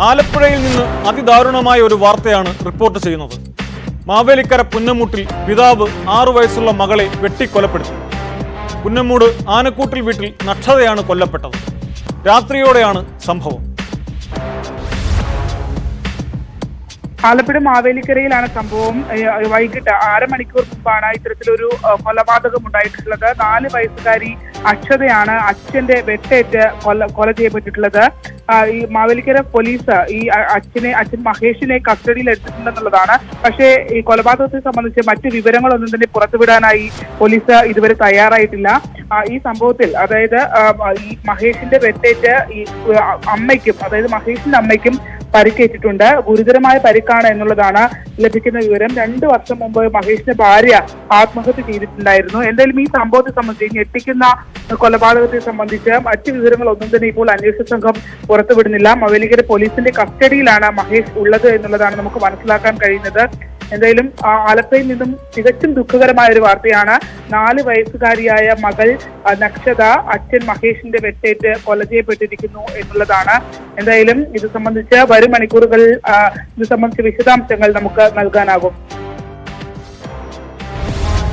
ആലപ്പുഴയിൽ നിന്ന് അതിദാരുണമായ ഒരു വാർത്തയാണ് റിപ്പോർട്ട് ചെയ്യുന്നത്. മാവേലിക്കര പുന്നമൂട്ടിൽ പിതാവ് 6 വയസ്സുള്ള മകളെ വെട്ടിക്കൊലപ്പെടുത്തി. പുന്നമൂട് ആനക്കൂട്ടിൽ വീട്ടിൽ നക്ഷതയാണ് കൊല്ലപ്പെട്ടത്. രാത്രിയോടെയാണ് സംഭവം. ആലപ്പുഴ മാവേലിക്കരയിലാണ് സംഭവം. വൈകിട്ട് 1/2 മണിക്കൂർ മുമ്പാണ് ഇത്തരത്തിലൊരു കൊലപാതകം ഉണ്ടായിട്ടുള്ളത്. 4 വയസ്സുകാരി അക്ഷതയാണ് അച്ഛന്റെ വെട്ടേറ്റ് കൊല ചെയ്യപ്പെട്ടിട്ടുള്ളത്. ഈ മാവേലിക്കര പോലീസ് ഈ അച്ഛൻ മഹേഷിനെ കസ്റ്റഡിയിൽ എടുത്തിട്ടുണ്ടെന്നുള്ളതാണ്. പക്ഷേ ഈ കൊലപാതകത്തെ സംബന്ധിച്ച് മറ്റു വിവരങ്ങളൊന്നും തന്നെ പുറത്തുവിടാനായി പോലീസ് ഇതുവരെ തയ്യാറായിട്ടില്ല. ഈ സംഭവത്തിൽ അതായത് ഈ മഹേഷിന്റെ വെട്ടേറ്റ് ഈ അമ്മയ്ക്കും, അതായത് മഹേഷിന്റെ അമ്മയ്ക്കും പരിക്കേറ്റിട്ടുണ്ട്. ഗുരുതരമായ പരിക്കാണ് എന്നുള്ളതാണ് ലഭിക്കുന്ന വിവരം. 2 വർഷം മുമ്പ് മഹേഷിന്റെ ഭാര്യ ആത്മഹത്യ ചെയ്തിട്ടുണ്ടായിരുന്നു. എന്തായാലും ഈ സംഭവത്തെ സംബന്ധിച്ച് ഞെട്ടിക്കുന്ന കൊലപാതകത്തെ സംബന്ധിച്ച് മറ്റു വിവരങ്ങളൊന്നും തന്നെ ഇപ്പോൾ അന്വേഷണ സംഘം പുറത്തുവിടുന്നില്ല. മാവേലിക്കര പോലീസിന്റെ കസ്റ്റഡിയിലാണ് മഹേഷ് ഉള്ളത് എന്നുള്ളതാണ് നമുക്ക് മനസ്സിലാക്കാൻ കഴിയുന്നത്. എന്തായാലും ആലപ്പുഴയിൽ നിന്നും തികച്ചും ദുഃഖകരമായ ഒരു വാർത്തയാണ്. 4 വയസ്സുകാരിയായ മകൾ നക്ഷത അച്ഛൻ മഹേഷിന്റെ വെട്ടേറ്റ് കൊല ചെയ്യപ്പെട്ടിരിക്കുന്നു എന്നുള്ളതാണ്. എന്തായാലും ഇത് സംബന്ധിച്ച് വരും മണിക്കൂറുകൾ ഇത് സംബന്ധിച്ച വിശദാംശങ്ങൾ നമുക്ക് നൽകാനാകും.